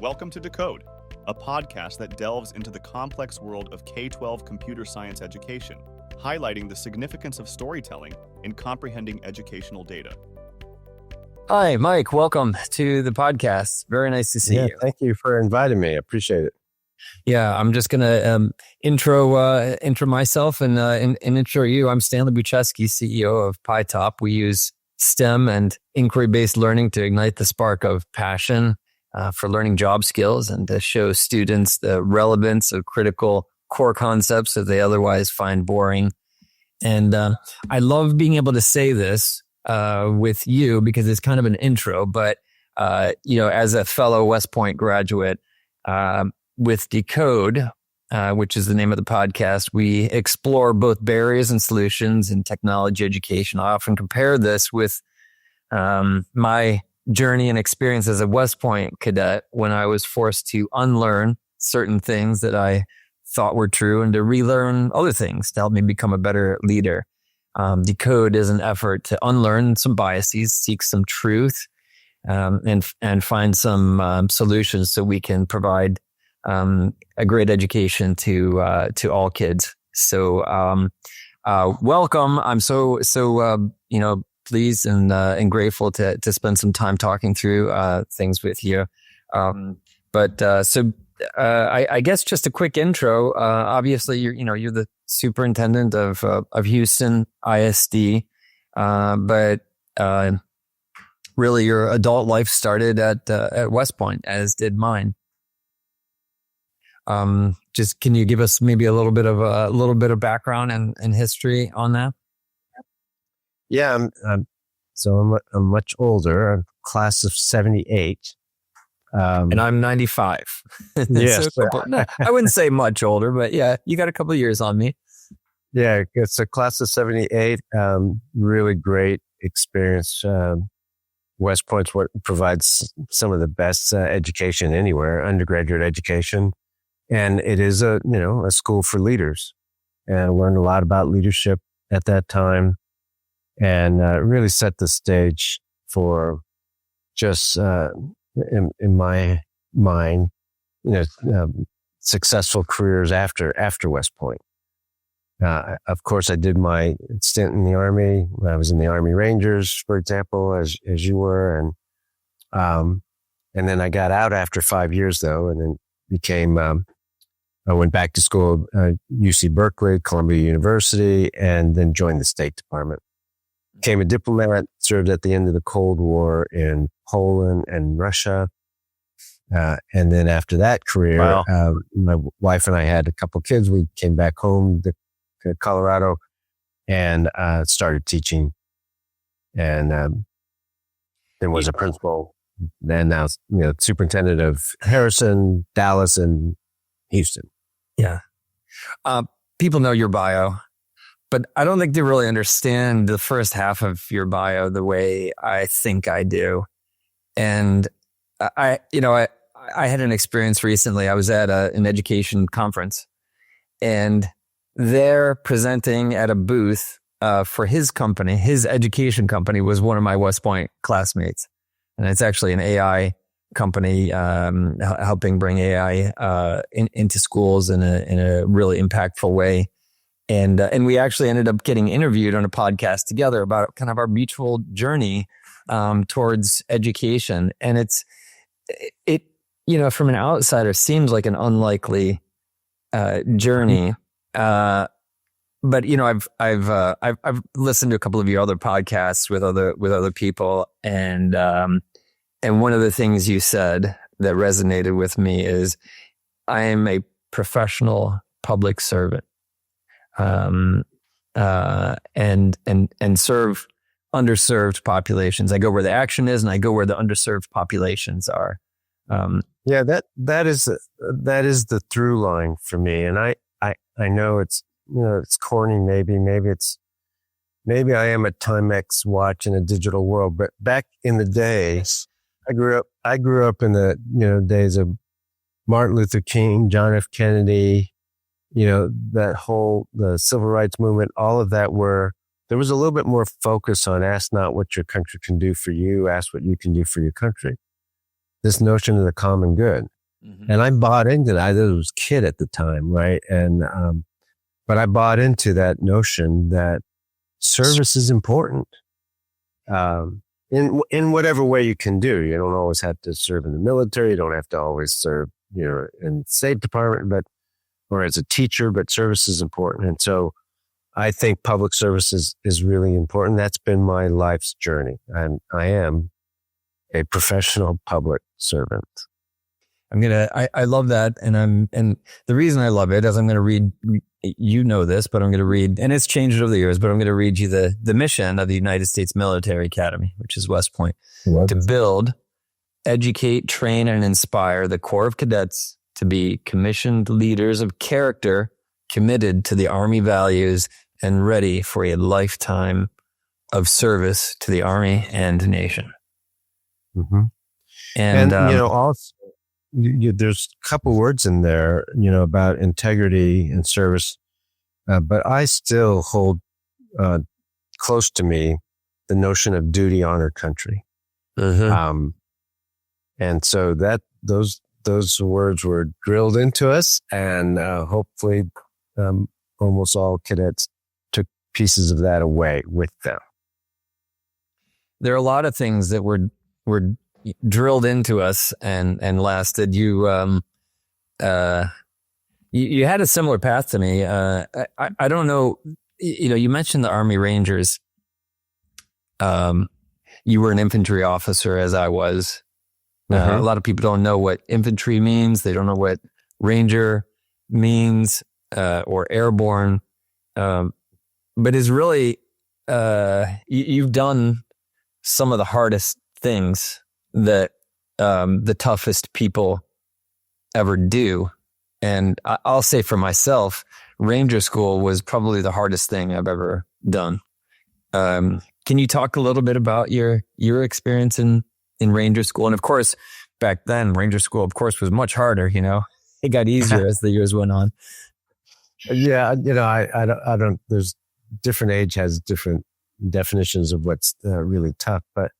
Welcome to Decode, a podcast that delves into the complex world of K-12 computer science education, highlighting the significance of storytelling in comprehending educational data. Hi, Mike. Welcome to the podcast. Very nice to see you. Thank you for inviting me. I appreciate it. Yeah, I'm just going to intro myself and intro you. I'm Stanley Buchesky, CEO of PyTop. We use STEM and inquiry-based learning to ignite the spark of passion for learning job skills and to show students the relevance of critical core concepts that they otherwise find boring. And I love being able to say this with you because it's kind of an intro, but as a fellow West Point graduate, with Decode, which is the name of the podcast, we explore both barriers and solutions in technology education. I often compare this with my journey and experience as a West Point cadet when I was forced to unlearn certain things that I thought were true and to relearn other things to help me become a better leader. Decode is an effort to unlearn some biases, seek some truth, and find some solutions so we can provide a great education to all kids. So welcome. I'm so pleased and grateful to spend some time talking through things with you. I guess just a quick intro. Obviously, you're the superintendent of Houston ISD, but really your adult life started at West Point, as did mine. Just can you give us maybe a little bit of background and history on that? Yeah, I'm much older. I'm class of 78. And I'm 95. Yes. I wouldn't say much older, but yeah, you got a couple of years on me. Yeah, it's a class of 78. Really great experience. West Point's what provides some of the best education anywhere, undergraduate education. And it is a school for leaders. And I learned a lot about leadership at that time and really set the stage for just, in my mind, successful careers after West Point. Of course, I did my stint in the Army. I was in the Army Rangers, for example, as you were. And then I got out after 5 years, though, and then became... I went back to school at UC Berkeley, Columbia University, and then joined the State Department. Became a diplomat, served at the end of the Cold War in Poland and Russia. And then after that career, my wife and I had a couple kids. We came back home to Colorado and started teaching. And then was a principal. Then now, superintendent of Harrison, Dallas, and Houston. Yeah. People know your bio, but I don't think they really understand the first half of your bio the way I think I do. And I had an experience recently. I was at an education conference and they're presenting at a booth for his company. His education company was one of my West Point classmates. And it's actually an AI company helping bring AI into schools in a really impactful way, and we actually ended up getting interviewed on a podcast together about kind of our mutual journey towards education. And it from an outsider seems like an unlikely journey, but I've listened to a couple of your other podcasts with other people, and one of the things you said that resonated with me is, I am a professional public servant, and serve underserved populations. I go where the action is, and I go where the underserved populations are. Yeah, that is the through line for me. And I know it's corny. Maybe I am a Timex watch in a digital world, but back in the day, I grew up in the days of Martin Luther King, John F. Kennedy, the civil rights movement, all of that, where there was a little bit more focus on ask not what your country can do for you, ask what you can do for your country. this notion of the common good. Mm-hmm. And I bought into that. I was a kid at the time, right? And but I bought into that notion that service is important in whatever way you can do. You don't always have to serve in the military. You don't have to always serve, in the State Department, or as a teacher. But service is important, and so I think public service is really important. That's been my life's journey, and I am a professional public servant. I love that. And the reason I love it is I'm going to read, you know this, but I'm going to read, and it's changed over the years, but I'm going to read you the mission of the United States Military Academy, which is West Point, to build, educate, train, and inspire the Corps of Cadets to be commissioned leaders of character, committed to the Army values, and ready for a lifetime of service to the Army and nation. Mm-hmm. And also, there's a couple words in there, about integrity and service, but I still hold close to me the notion of duty, honor, country. Mm-hmm. And so those words were drilled into us, and hopefully almost all cadets took pieces of that away with them. There are a lot of things that were drilled into us and lasted. You had a similar path to me. I don't know. You mentioned the Army Rangers. You were an infantry officer, as I was. Mm-hmm. A lot of people don't know what infantry means. They don't know what Ranger means, or airborne. But it's really, you've done some of the hardest things that the toughest people ever do. And I'll say for myself, Ranger School was probably the hardest thing I've ever done. Can you talk a little bit about your experience in Ranger School? And of course, back then, Ranger School, of course, was much harder. It got easier as the years went on. Yeah, I don't. There's different age has different definitions of what's really tough, but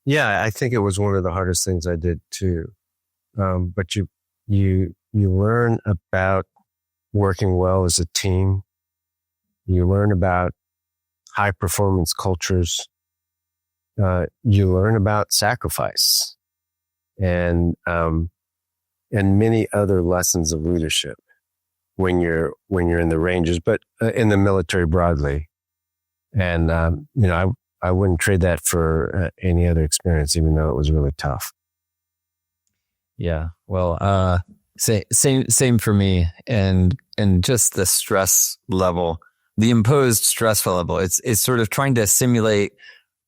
yeah, I think it was one of the hardest things I did too. But you learn about working well as a team. You learn about high performance cultures. You learn about sacrifice and many other lessons of leadership when you're in the Rangers, but in the military broadly. And I wouldn't trade that for any other experience, even though it was really tough. Yeah. Well, same for me. And just the stress level, the imposed stress level, it's sort of trying to simulate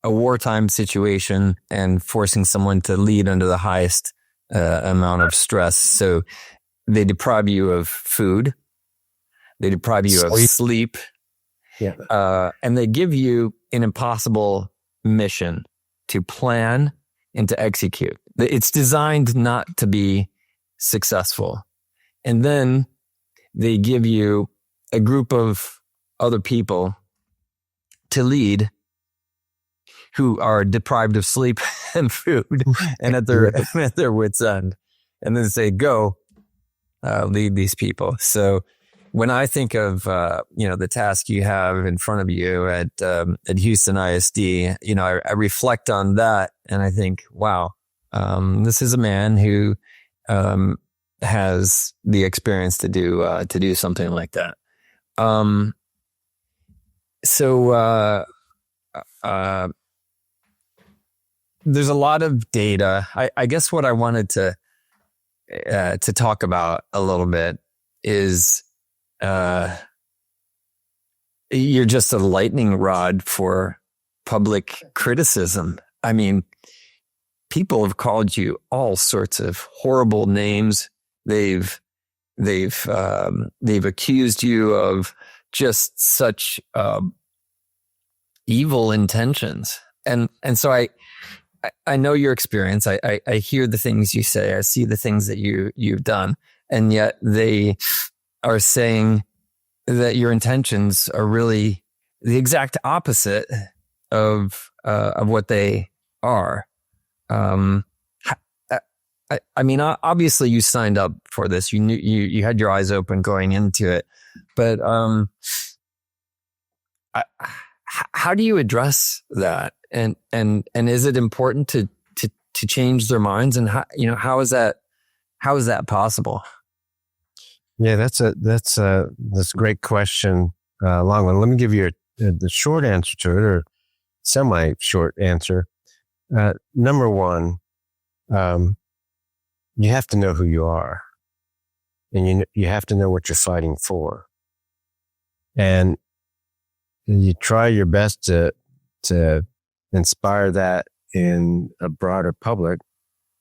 a wartime situation and forcing someone to lead under the highest amount of stress. So they deprive you of food. They deprive you of sleep. Yeah. And they give you an impossible mission to plan and to execute. It's designed not to be successful. And then they give you a group of other people to lead who are deprived of sleep and food and at their wits' end. And then say, go lead these people. So when I think of, the task you have in front of you at Houston ISD, I reflect on that and I think, wow, this is a man who has the experience to do something like that. There's a lot of data. I guess what I wanted to talk about a little bit is you're just a lightning rod for public criticism. I mean, people have called you all sorts of horrible names. They've accused you of just such evil intentions. And so I know your experience. I hear the things you say. I see the things that you've done. And yet they are saying that your intentions are really the exact opposite of what they are. How I mean, obviously you signed up for this. You knew you had your eyes open going into it, but how do you address that? And is it important to change their minds? And how is that possible? Yeah, that's a great question. Long one. Let me give you the short answer to it, or semi-short answer. Number one, you have to know who you are, and you have to know what you're fighting for, and you try your best to inspire that in a broader public,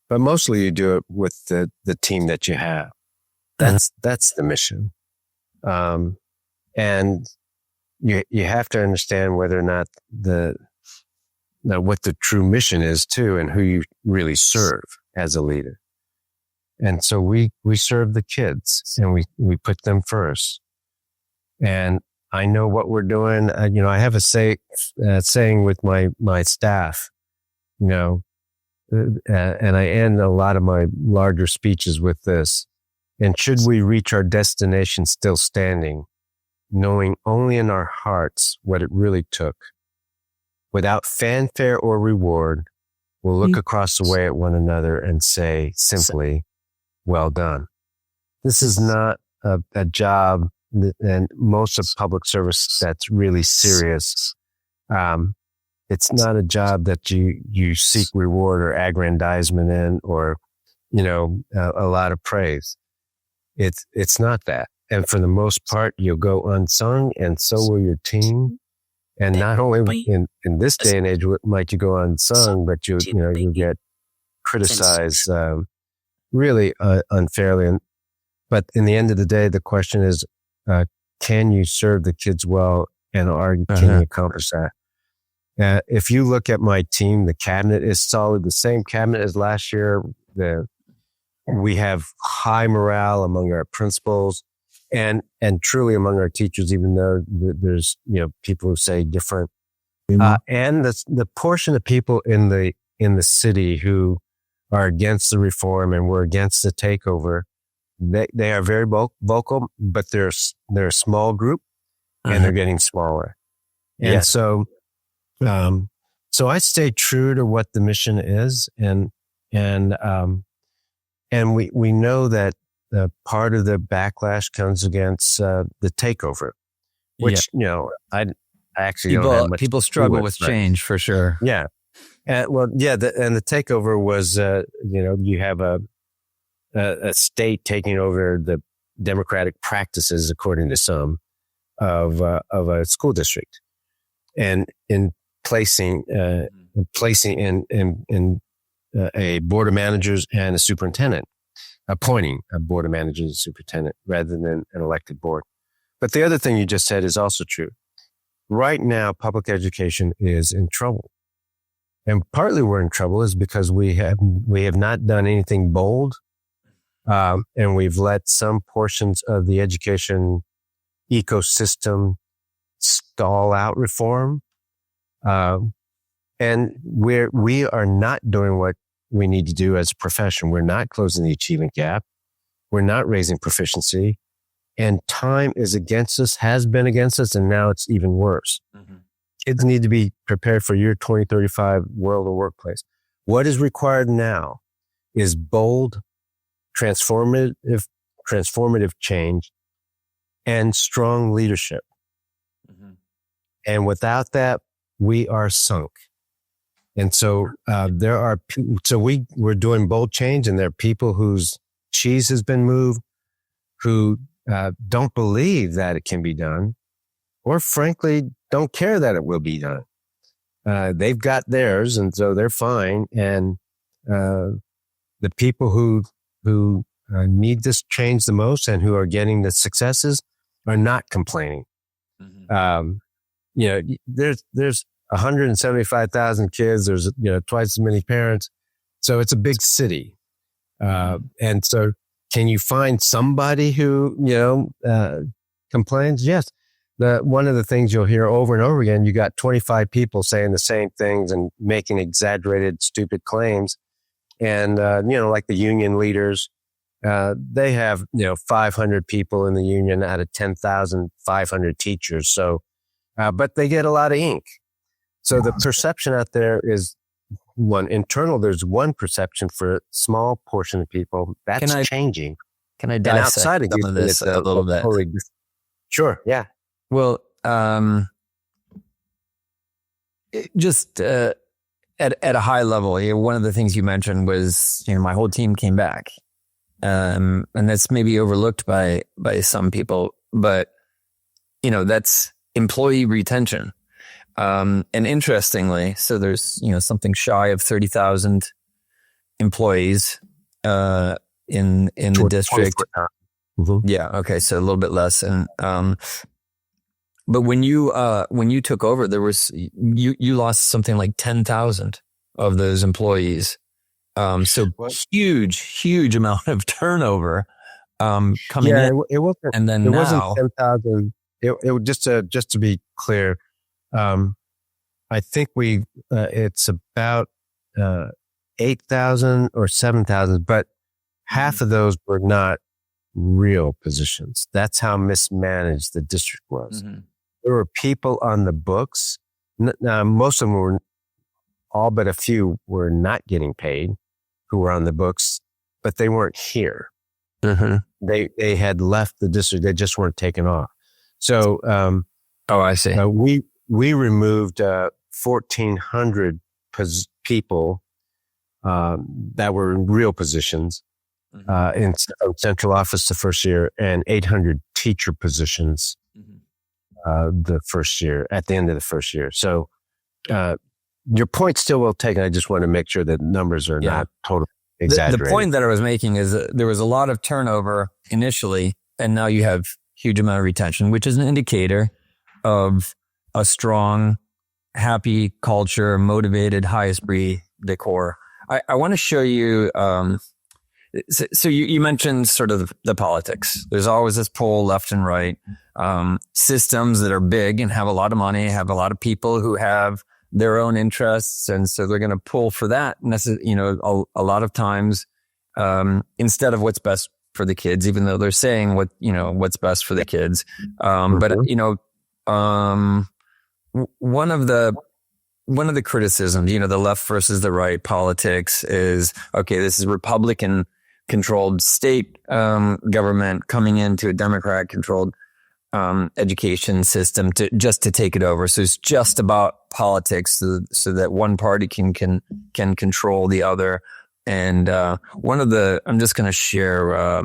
but mostly you do it with the team that you have. That's the mission, and you have to understand whether or not what the true mission is too, and who you really serve as a leader. And so we serve the kids, and we put them first. And I know what we're doing. I have a saying with my staff, and I end a lot of my larger speeches with this. And should we reach our destination still standing, knowing only in our hearts what it really took, without fanfare or reward, we'll look across the way at one another and say simply, well done. This is not a job, and most of public service that's really serious. It's not a job that you seek reward or aggrandizement in, or, a lot of praise. It's not that. And for the most part, you'll go unsung, and so will your team. And not only in this day and age might you go unsung, but you'll get criticized really unfairly. But in the end of the day, the question is, can you serve the kids well, and can you accomplish that? If you look at my team, the cabinet is solid, the same cabinet as last year. We have high morale among our principals and truly among our teachers, even though there's, people who say different. And the portion of people in the city who are against the reform and were against the takeover, they are very vocal, but they're a small group, and they're getting smaller. And so I stay true to what the mission is, and we know that part of the backlash comes against the takeover, which I actually don't have much people struggle with change, for sure. Yeah, and the takeover was you have a state taking over the democratic practices, according to some, of a school district, and in placing in a board of managers and a superintendent, appointing a board of managers and superintendent rather than an elected board. But the other thing you just said is also true. Right now, public education is in trouble. And partly we're in trouble is because we have not done anything bold, and we've let some portions of the education ecosystem stall out reform. And we are not doing what we need to do as a profession. We're not closing the achievement gap. We're not raising proficiency. And time is against us, has been against us, and now it's even worse. Mm-hmm. Kids need to be prepared for year 2035 world of workplace. What is required now is bold, transformative change and strong leadership. Mm-hmm. And without that, we are sunk. And so we're doing bold change, and there are people whose cheese has been moved, who don't believe that it can be done, or frankly don't care that it will be done. They've got theirs, and so they're fine. And the people who need this change the most and who are getting the successes are not complaining. Mm-hmm. There's 175,000 kids. There's twice as many parents, so it's a big city. And so, can you find somebody who complains? Yes. One of the things you'll hear over and over again, you got 25 people saying the same things and making exaggerated, stupid claims, And, like the union leaders, they have, 500 people in the union out of 10,500 teachers. So, but they get a lot of ink. So the perception out there is there's one perception for a small portion of people. That's changing. Can I And dissect outside of some of this a little bit? Sure. Yeah. Well, just at a high level, one of the things you mentioned was, my whole team came back. And that's maybe overlooked by some people, but, that's employee retention. And interestingly, so there's, something shy of 30,000 employees, in the district. Mm-hmm. Yeah. Okay. So a little bit less. And, but when you took over, there was, you lost something like 10,000 of those employees. So huge amount of turnover, coming in. It wasn't, and then it now, wasn't 10,000. It just to be clear, I think it's about 8,000 or 7,000, but half of those were not real positions. That's how mismanaged the district was. Mm-hmm. There were people on the books. Now, most of them were, all but a few were not getting paid, who were on the books, but they weren't here. Mm-hmm. They had left the district. They just weren't taken off. So, I see. We removed 1,400 people that were in real positions in central office the first year, and 800 teacher positions the first year, at the end of the first year. So your point still well taken. I just want to make sure that numbers are not totally exaggerated. The point that I was making is that there was a lot of turnover initially, and now you have huge amount of retention, which is an indicator of a strong, happy culture, motivated, high esprit decor. I want to show you. So you mentioned sort of the politics. There's always this pull left and right. Systems that are big and have a lot of money, have a lot of people who have their own interests, and so they're going to pull for that. A lot of times, instead of what's best for the kids, even though they're saying what's best for the kids. But one of the criticisms, the left versus the right politics is, okay, this is Republican controlled state government coming into a Democrat controlled education system to take it over. So it's just about politics, so that one party can control the other. And I'm just going to share.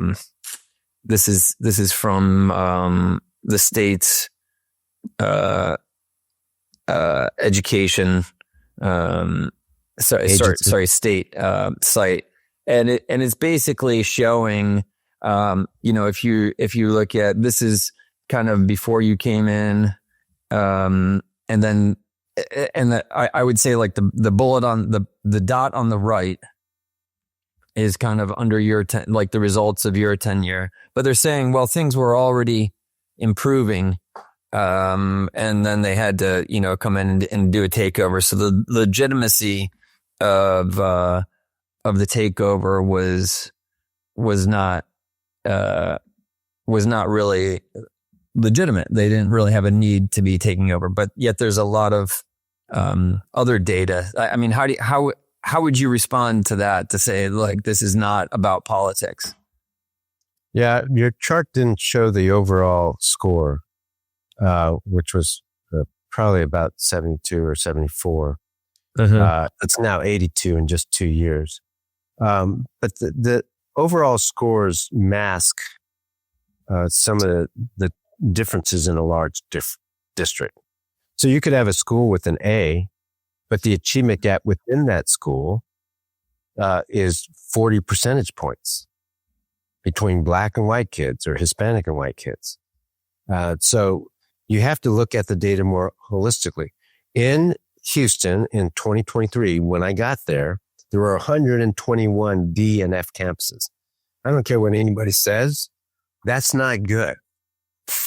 This is from the state's education. State site, and it's basically showing. If you look at, this is kind of before you came in, and I would say like the bullet on the dot on the right is kind of under like the results of your tenure, but they're saying, well, things were already improving, and then they had to come in and do a takeover. So the legitimacy of the takeover was not really legitimate. They didn't really have a need to be taking over, but yet there's a lot of other data. I mean, how would you respond to that, to say, like, this is not about politics? Yeah, your chart didn't show the overall score, which was probably about 72 or 74. It's now 82 in just 2 years. But the overall scores mask some of the differences in a large district. So you could have a school with an A, but the achievement gap within that school is 40 percentage points between Black and white kids, or Hispanic and white kids. So you have to look at the data more holistically. In Houston in 2023, when I got there were 121 D and F campuses. I don't care what anybody says. That's not good.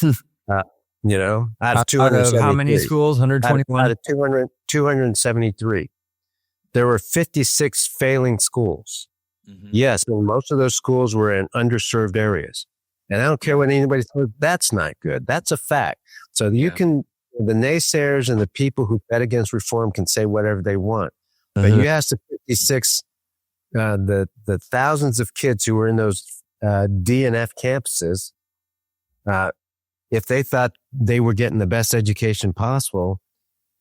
Out of 273. How many schools? 121? Out of 273. there were 56 failing schools. Mhm. Yes, and most of those schools were in underserved areas. And I don't care what anybody says, that's not good. That's a fact. So you can, the naysayers and the people who bet against reform can say whatever they want. But you ask the 56, the thousands of kids who were in those D and F campuses, if they thought they were getting the best education possible,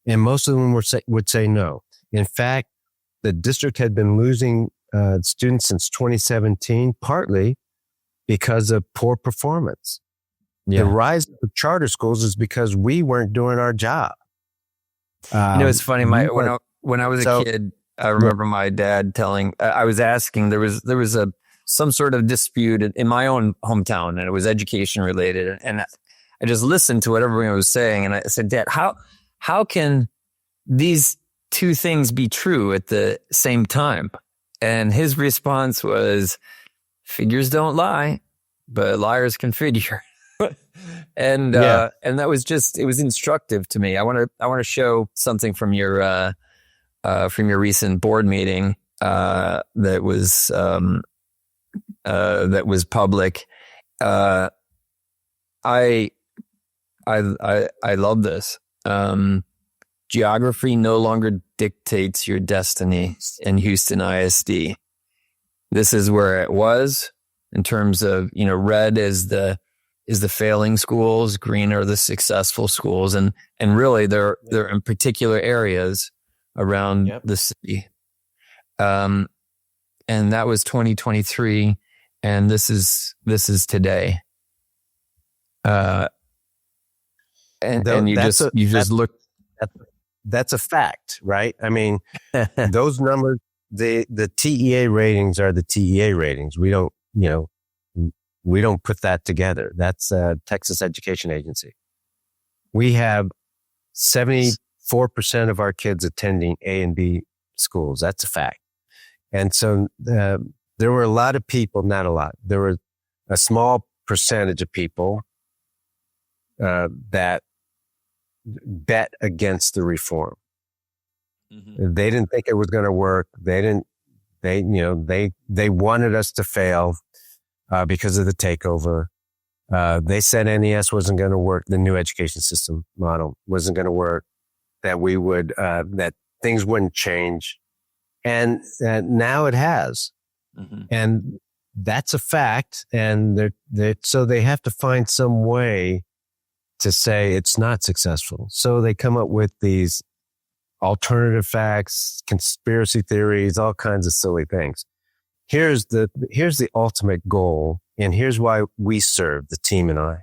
and most of them would say no. In fact, the district had been losing students since 2017, partly because of poor performance. The rise of charter schools is because we weren't doing our job. It's funny. When I was a kid, I remember my dad telling. I was asking. There was some sort of dispute in my own hometown, and it was education related. And I just listened to what everyone was saying, and I said, "Dad, how can these two things be true at the same time?" And his response was, "Figures don't lie, but liars can figure." and that was it was instructive to me. I want to show something from your recent board meeting that was public. I love this. Geography no longer dictates your destiny in Houston ISD. This is where it was in terms of, red is the failing schools, green are the successful schools, and really they're in particular areas around the city. And that was 2023, and this is today. And you just look. That's a fact, right? I mean, those numbers, the TEA ratings are the TEA ratings. We don't put that together. That's Texas Education Agency. We have 74% of our kids attending A and B schools. That's a fact. And so there were a lot of people, not a lot. There were a small percentage of people that bet against the reform. Mm-hmm. They didn't think it was going to work. They wanted us to fail because of the takeover. They said NES wasn't going to work. The new education system model wasn't going to work, that we would, that things wouldn't change. And now it has. Mm-hmm. And that's a fact. And so they have to find some way to say it's not successful. So they come up with these alternative facts, conspiracy theories, all kinds of silly things. Here's the ultimate goal, and here's why we serve, the team and I.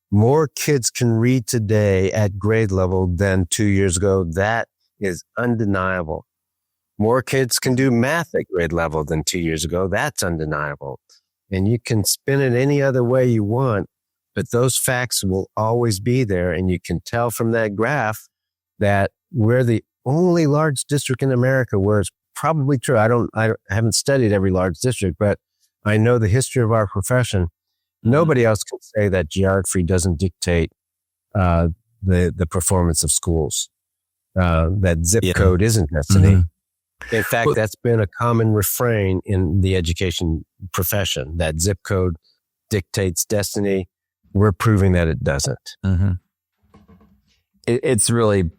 More kids can read today at grade level than 2 years ago. That is undeniable. More kids can do math at grade level than 2 years ago. That's undeniable. And you can spin it any other way you want, but those facts will always be there. And you can tell from that graph that we're the only large district in America where it's probably true. I haven't studied every large district, but I know the history of our profession. Nobody else can say that geography doesn't dictate the performance of schools. That zip code isn't destiny. Mm-hmm. In fact, that's been a common refrain in the education profession, that zip code dictates destiny. We're proving that it doesn't. Mm-hmm. It's really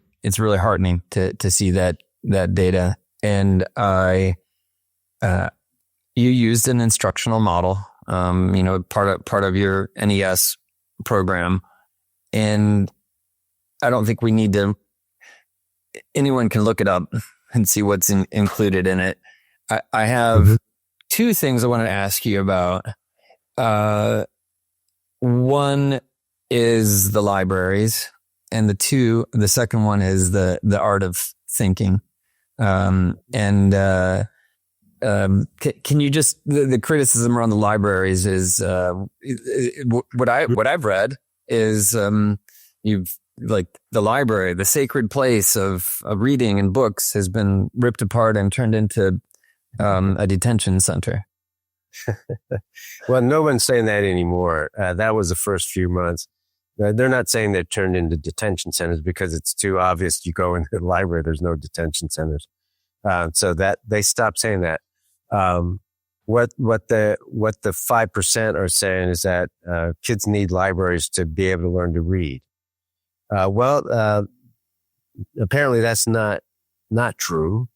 heartening to see that data. And you used an instructional model, part of your NES program, and I don't think we need to. Anyone can look it up and see what's included in it. I have two things I want to ask you about. One is the libraries, and the second one is the art of thinking. Can you just, the criticism around the libraries is, what I've read is, you've, like, the library, the sacred place of reading and books has been ripped apart and turned into, a detention center. Well, no one's saying that anymore. That was the first few months. They're not saying they're turned into detention centers because it's too obvious. You go into the library, there's no detention centers. So that they stopped saying that. What the 5% are saying is that kids need libraries to be able to learn to read. Apparently that's not true.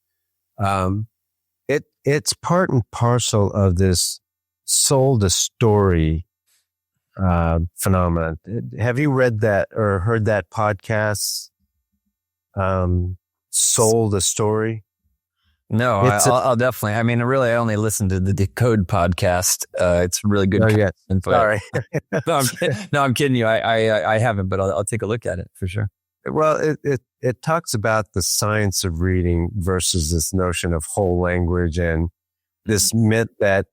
It's part and parcel of this sold a story phenomenon. Have you read that or heard that podcast? Sold a story. No, I'll definitely. I mean, really, I only listened to the Decode podcast. It's really good. Oh, yeah. Info. Sorry. I'm kidding you. I haven't, but I'll take a look at it for sure. Well, it talks about the science of reading versus this notion of whole language and this myth that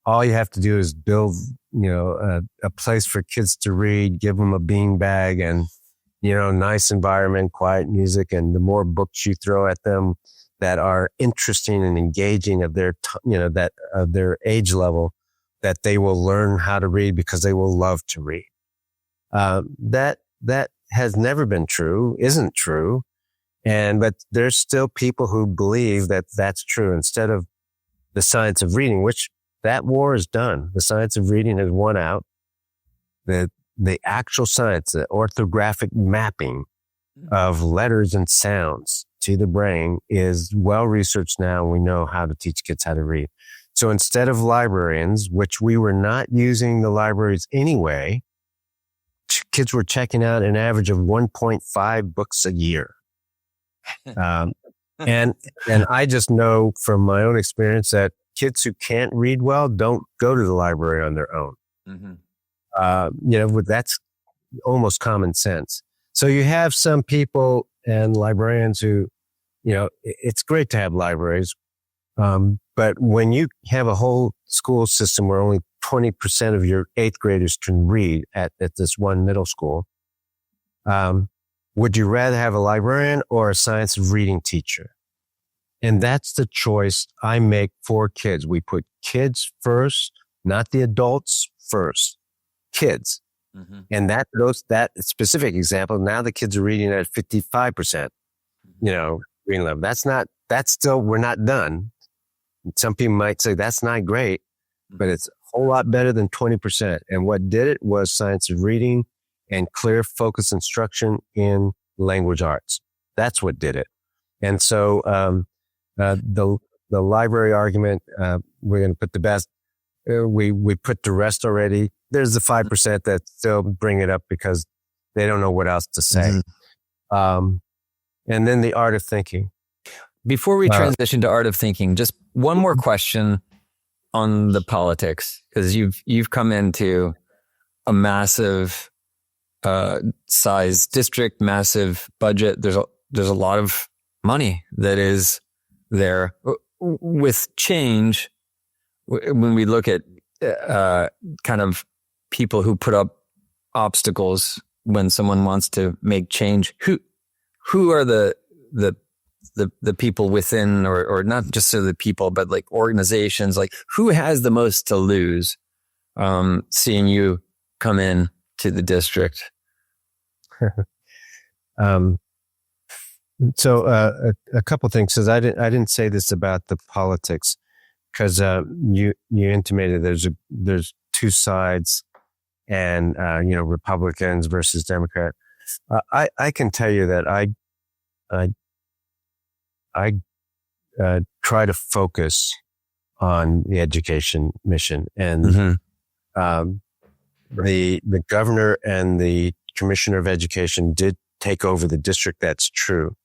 all you have to do is build, a place for kids to read, give them a beanbag and, nice environment, quiet music. And the more books you throw at them that are interesting and engaging of their, of their age level, that they will learn how to read because they will love to read. That has never been true, isn't true. But there's still people who believe that that's true instead of the science of reading, which that war is done. The science of reading has won out. The actual science, the orthographic mapping of letters and sounds to the brain is well researched now. We know how to teach kids how to read. So instead of librarians, which we were not using the libraries anyway, kids were checking out an average of 1.5 books a year. And I just know from my own experience that kids who can't read well don't go to the library on their own. That's almost common sense. So you have some people and librarians who, it's great to have libraries. But when you have a whole school system where only 20% of your 8th graders can read at this one middle school, would you rather have a librarian or a science of reading teacher? And that's the choice I make for kids. We put kids first, not the adults first. Kids. And that specific example, now the kids are reading at 55%, reading level. That's still, we're not done. Some people might say that's not great, but it's a whole lot better than 20%. And what did it was science of reading and clear focus instruction in language arts. That's what did it. And so, the library argument, we're going to put the best, we put the rest already. There's the 5% that still bring it up because they don't know what else to say. And then the art of thinking. Before we transition to art of thinking, just one more question on the politics, because you've come into a massive size district, massive budget. There's a lot of money that is there. With change, when we look at kind of people who put up obstacles when someone wants to make change, who are the people within, or not just so the people, but like organizations, like who has the most to lose seeing you come in to the district? So a couple things, because I didn't say this about the politics, because you intimated there's two sides, and Republicans versus Democrat. I can tell you that I try to focus on the education mission, and the governor and the commissioner of education did take over the district. That's true.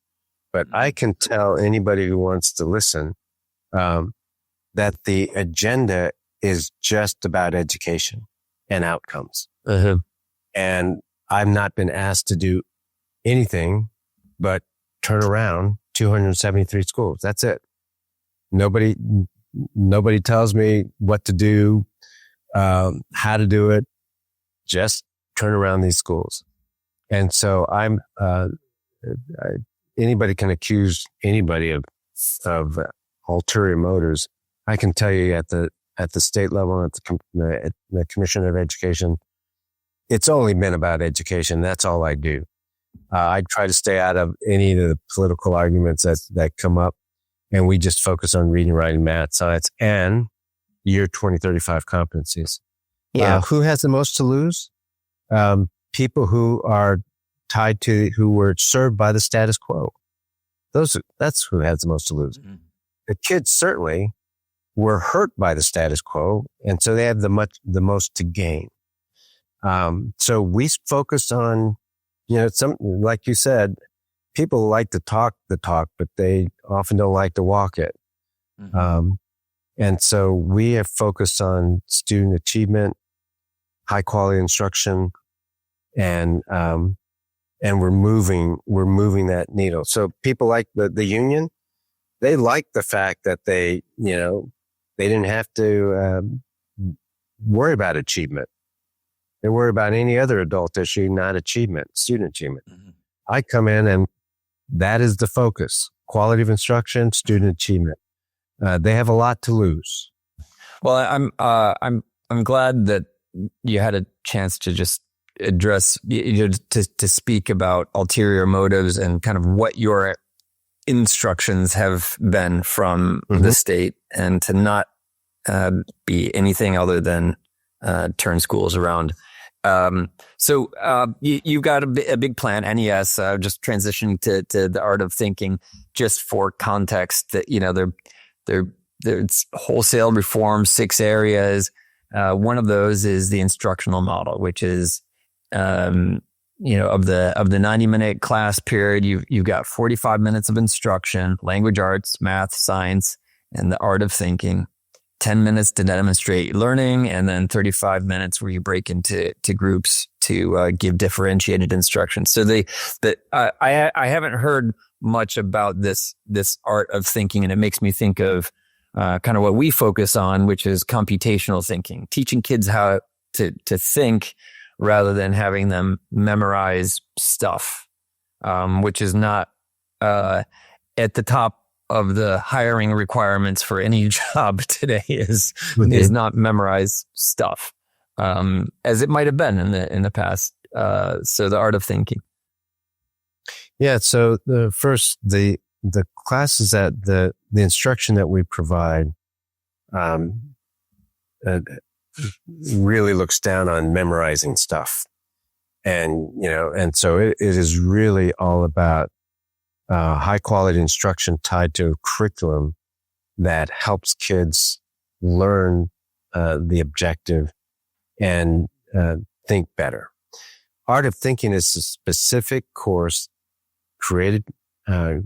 But I can tell anybody who wants to listen that the agenda is just about education and outcomes. And I've not been asked to do anything but turn around 273 schools. That's it. Nobody tells me what to do, how to do it. Just turn around these schools. And so anybody can accuse anybody of ulterior motives. I can tell you at the state level, at the Commissioner of Education, it's only been about education. That's all I do. I try to stay out of any of the political arguments that come up. And we just focus on reading, writing, math, science, and year 2035 competencies. Yeah. Who has the most to lose? People who are tied to, who were served by the status quo. That's who has the most to lose. Mm-hmm. The kids certainly were hurt by the status quo, and so they have the most to gain. So we focused on, like you said, people like to talk the talk, but they often don't like to walk it. Mm-hmm. And so we have focused on student achievement, high quality instruction, and we're moving that needle. So people like the union, they like the fact that they didn't have to worry about achievement. They worry about any other adult issue, not achievement, student achievement. Mm-hmm. I come in and that is the focus: quality of instruction, student achievement. They have a lot to lose. Well, I'm glad that you had a chance to just address, to speak about ulterior motives and kind of what your instructions have been from the state, and to not be anything other than turn schools around. So you've got a big plan, NES, just transitioning to the art of thinking. Just for context, that there's wholesale reform, 6 areas. One of those is the instructional model, which is of the 90-minute class period, you've got 45 minutes of instruction, language arts, math, science, and the art of thinking. 10 minutes to demonstrate learning, and then 35 minutes where you break into groups to give differentiated instruction. So I haven't heard much about this art of thinking, and it makes me think of kind of what we focus on, which is computational thinking, teaching kids how to think rather than having them memorize stuff, which is not at the top of the hiring requirements for any job today is not memorize stuff, as it might have been in the past. So the art of thinking. Yeah. So the classes that the instruction that we provide, really looks down on memorizing stuff. And so it is really all about high quality instruction tied to a curriculum that helps kids learn the objective and think better. Art of Thinking is a specific course created a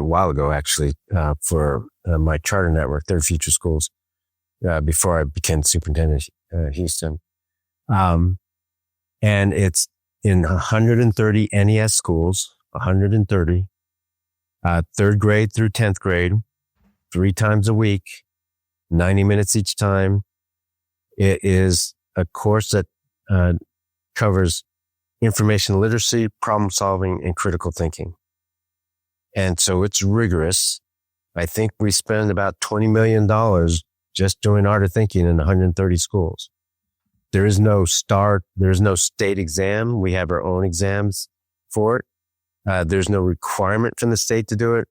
while ago, actually, for my charter network, Third Future Schools, before I became superintendent of Houston. And it's in 130 NES schools, 130. 3rd grade through 10th grade, 3 times a week, 90 minutes each time. It is a course that covers information literacy, problem solving, and critical thinking. And so it's rigorous. I think we spend about $20 million just doing art of thinking in 130 schools. There is no state exam. We have our own exams for it. There's no requirement from the state to do it.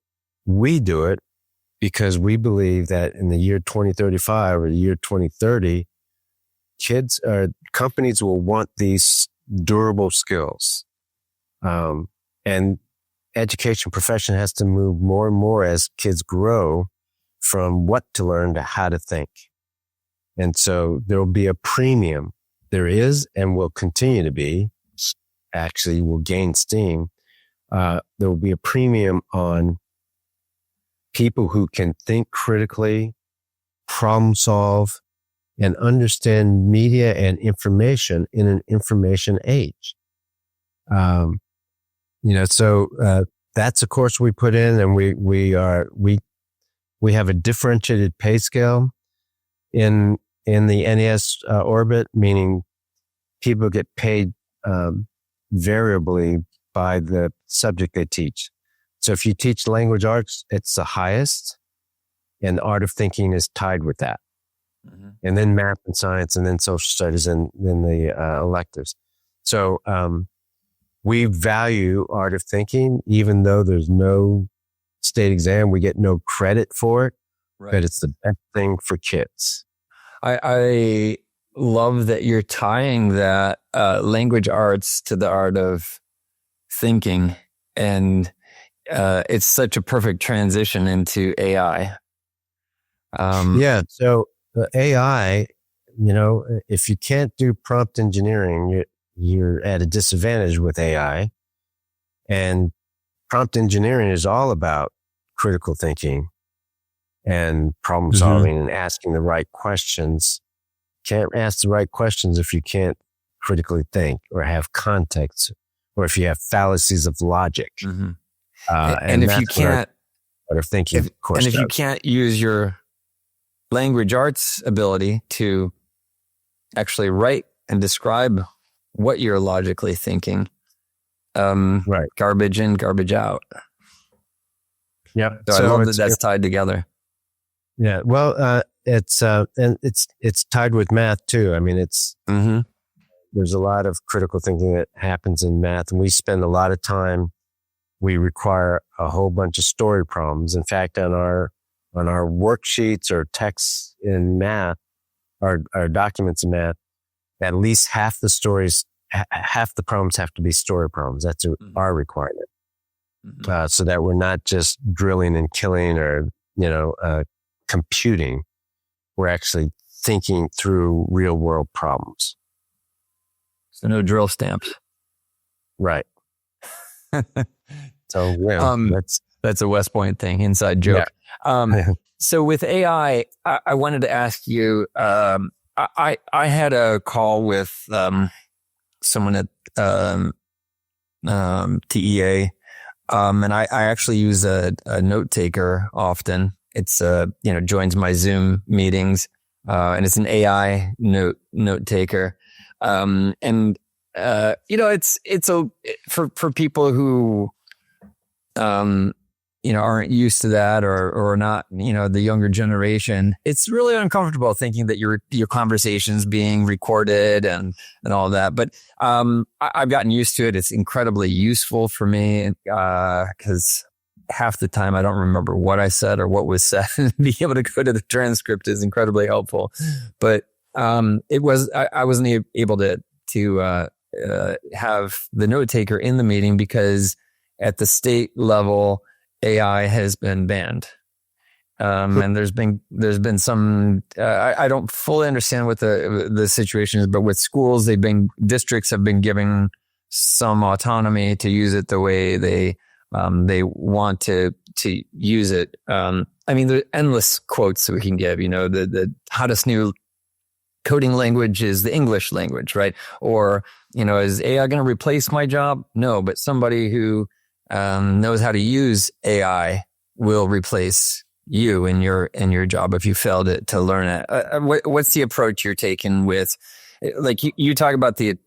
We do it because we believe that in the year 2035 or the year 2030, companies will want these durable skills. And education profession has to move more and more as kids grow from what to learn to how to think. And so there will be a premium. There is and will continue to be, actually will gain steam. There will be a premium on people who can think critically, problem solve, and understand media and information in an information age. So that's a course we put in, and we have a differentiated pay scale in the NES orbit, meaning people get paid variably by the subject they teach. So if you teach language arts, it's the highest, and the art of thinking is tied with that. Mm-hmm. And then math and science, and then social studies, and then the electives. So we value art of thinking, even though there's no state exam. We get no credit for it, Right. but it's the best thing for kids. I love that you're tying that language arts to the art of thinking, and it's such a perfect transition into AI. Yeah. So AI, if you can't do prompt engineering, you're at a disadvantage with AI. And prompt engineering is all about critical thinking and problem solving and asking the right questions. Can't ask the right questions if you can't critically think or have context, or if you have fallacies of logic. And if you can't, thinking, you can't use your language arts ability to actually write and describe what you're logically thinking, right, garbage in, garbage out. Yeah, so I love that that's tied together. Yeah, well, it's tied with math too. I mean, there's a lot of critical thinking that happens in math, and we spend a lot of time. We require a whole bunch of story problems. In fact, on our worksheets or texts in math, our documents in math, at least half the problems have to be story problems. That's our requirement, so that we're not just drilling and killing or computing. We're actually thinking through real world problems. So no drill stamps. Right. So that's a West Point thing, inside joke. Yeah. So with AI, I wanted to ask you, I had a call with someone at TEA, and I actually use a note taker often. It's joins my Zoom meetings, and it's an AI note taker. It's for people who aren't used to that or not, the younger generation, it's really uncomfortable thinking that your conversation's being recorded and all that. But I've gotten used to it. It's incredibly useful for me because half the time I don't remember what I said or what was said. Being able to go to the transcript is incredibly helpful. But I wasn't able to have the note taker in the meeting because at the state level, AI has been banned. And there's been some, I don't fully understand what the situation is, but with schools, districts have been given some autonomy to use it the way they want to use it. There are endless quotes that we can give, the hottest new coding language is the English language, right? Or, is AI going to replace my job? No, but somebody who knows how to use AI will replace you in your job if you failed to learn it. What's the approach you're taking with, like you talk about the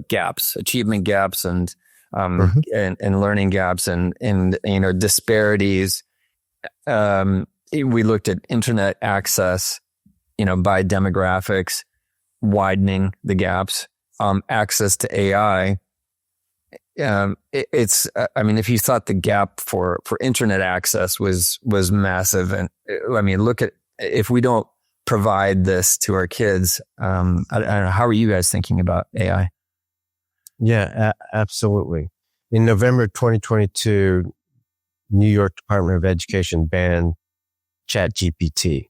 gaps, achievement gaps, and learning gaps, and disparities. We looked at internet access, by demographics, widening the gaps, access to AI. If you thought the gap for internet access was massive, and look at, if we don't provide this to our kids, I don't know, how are you guys thinking about AI? Yeah, absolutely. In November 2022, New York Department of Education banned ChatGPT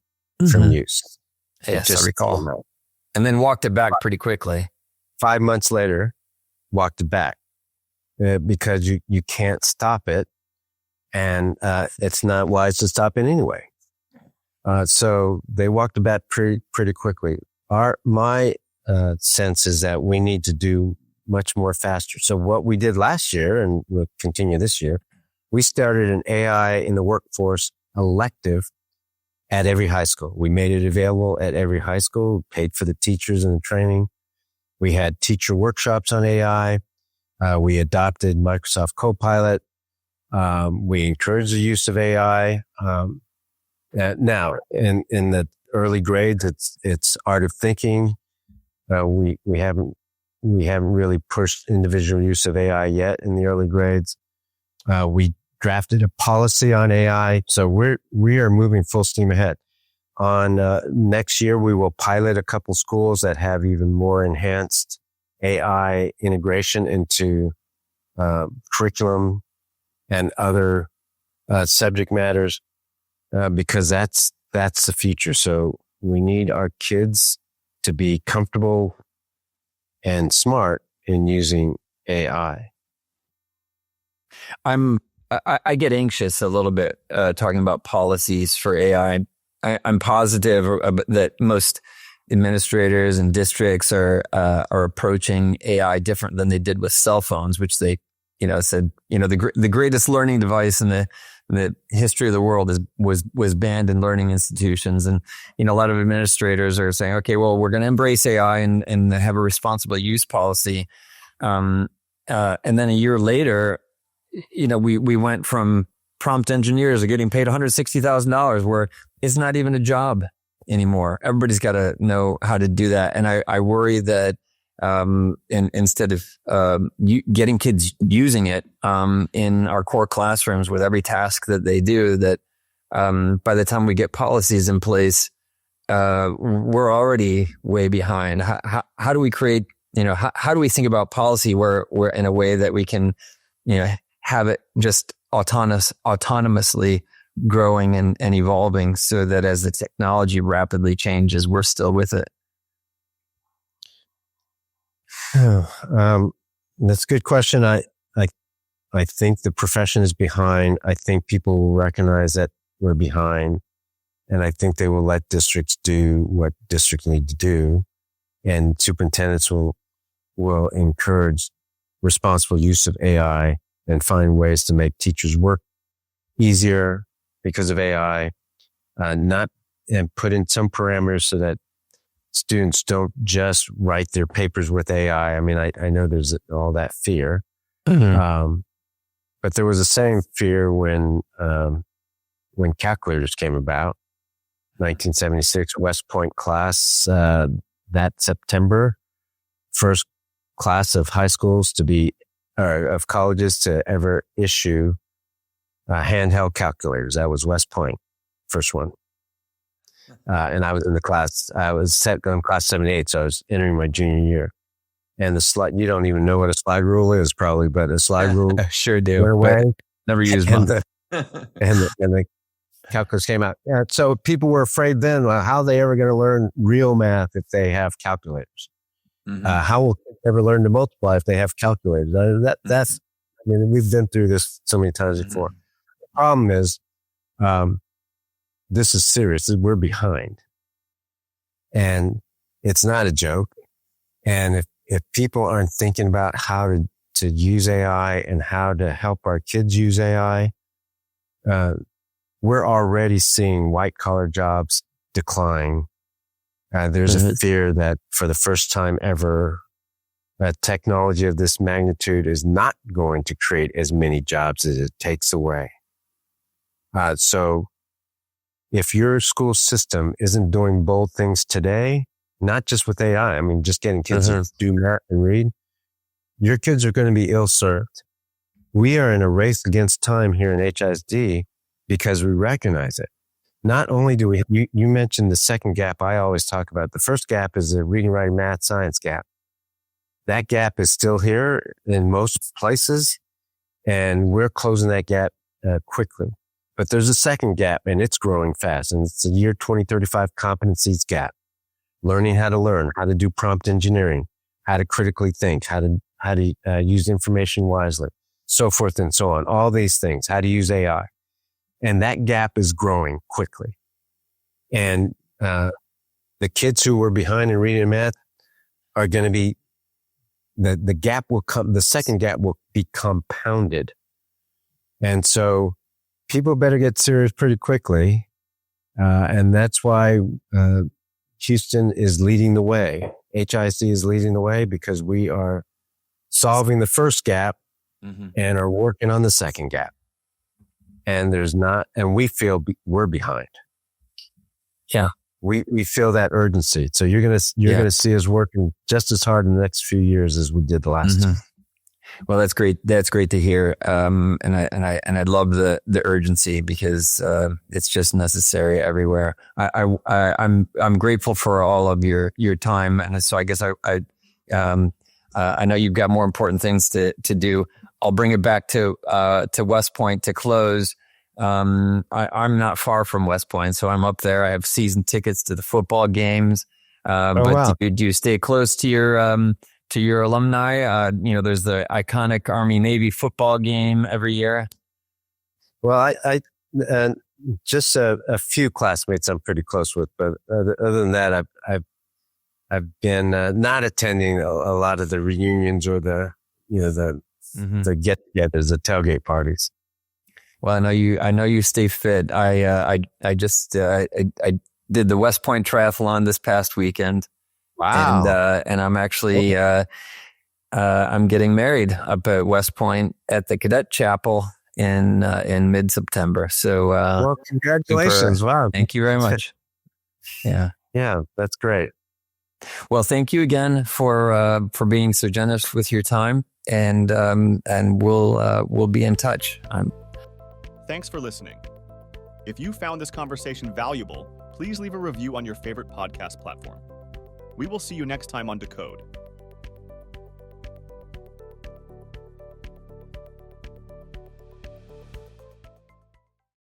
from use. Yes, I recall. And then walked it back pretty quickly. 5 months later, walked it back because you can't stop it, and it's not wise to stop it anyway. So they walked it back pretty quickly. My sense is that we need to do much more faster. So what we did last year, and we'll continue this year, we started an AI in the workforce elective at every high school. We made it available at every high school, paid for the teachers and the training. We had teacher workshops on AI. We adopted Microsoft Copilot. We encouraged the use of AI. Now, in the early grades, it's art of thinking. We haven't really pushed individual use of AI yet in the early grades. We drafted a policy on AI. So we are moving full steam ahead. On next year, we will pilot a couple schools that have even more enhanced AI integration into curriculum and other subject matters because that's the future. So we need our kids to be comfortable and smart in using AI. I get anxious a little bit talking about policies for AI. I'm positive that most administrators and districts are approaching AI different than they did with cell phones, which they, said, the greatest learning device in the history of the world was banned in learning institutions. And, a lot of administrators are saying, okay, well, we're going to embrace AI and have a responsible use policy. And then a year later, we went from prompt engineers are getting paid $160,000 where it's not even a job anymore. Everybody's got to know how to do that. And I worry that instead of getting kids using it in our core classrooms with every task that they do, that by the time we get policies in place, we're already way behind. How do we create, how do we think about policy where we're in a way that we can, have it just autonomously growing and evolving so that as the technology rapidly changes, we're still with it? That's a good question. I think the profession is behind. I think people will recognize that we're behind. And I think they will let districts do what districts need to do. And superintendents will encourage responsible use of AI and find ways to make teachers' work easier because of AI, and put in some parameters so that students don't just write their papers with AI. I mean, I know there's all that fear, but there was the same fear when calculators came about, 1976 West Point class, that September, first class of high schools of colleges to ever issue handheld calculators. That was West Point, first one. And I was in the class. I was set on class 78, so I was entering my junior year. And the slide, you don't even know what a slide rule is, probably, but a slide rule sure do. went away. Never used one. And the calculus came out. Yeah, so people were afraid then, well, how are they ever going to learn real math if they have calculators? Mm-hmm. How will kids ever learn to multiply if they have calculators? We've been through this so many times before. The problem is, this is serious. We're behind. And it's not a joke. And if people aren't thinking about how to use AI and how to help our kids use AI, we're already seeing white collar jobs decline. There's a fear that for the first time ever, technology of this magnitude is not going to create as many jobs as it takes away. So if your school system isn't doing bold things today, not just with AI, just getting kids to do math and read, your kids are going to be ill-served. We are in a race against time here in HISD because we recognize it. Not only do you mentioned the second gap I always talk about. The first gap is the reading, writing, math, science gap. That gap is still here in most places, and we're closing that gap quickly. But there's a second gap, and it's growing fast, and it's the year 2035 competencies gap. Learning how to learn, how to do prompt engineering, how to critically think, how to use information wisely, so forth and so on. All these things, how to use AI. And that gap is growing quickly. And the kids who were behind in reading and math are going to be, the gap will come, the second gap will be compounded. And so people better get serious pretty quickly. And that's why Houston is leading the way. HISD is leading the way because we are solving the first gap and are working on the second gap. And we feel we're behind. Yeah. We feel that urgency. So you're going to see us working just as hard in the next few years as we did the last time. Well, that's great. That's great to hear. And I love the urgency because it's just necessary everywhere. I'm grateful for all of your time, and so I guess I know you've got more important things to do. I'll bring it back to West Point to close. I'm not far from West Point, so I'm up there. I have season tickets to the football games. Wow. Do you stay close to your alumni? There's the iconic Army Navy football game every year. Well, I just a few classmates I'm pretty close with, but other than that, I've been not attending a lot of the reunions or the get-togethers, the tailgate parties. Well, I know you stay fit. I did the West Point Triathlon this past weekend. Wow. And I'm actually, I'm getting married up at West Point at the Cadet Chapel in mid-September. So, well, congratulations. Wow. Thank you very much. Yeah. Yeah, that's great. Well, thank you again for being so generous with your time, and we'll be in touch. Thanks for listening. If you found this conversation valuable, please leave a review on your favorite podcast platform. We will see you next time on Decode.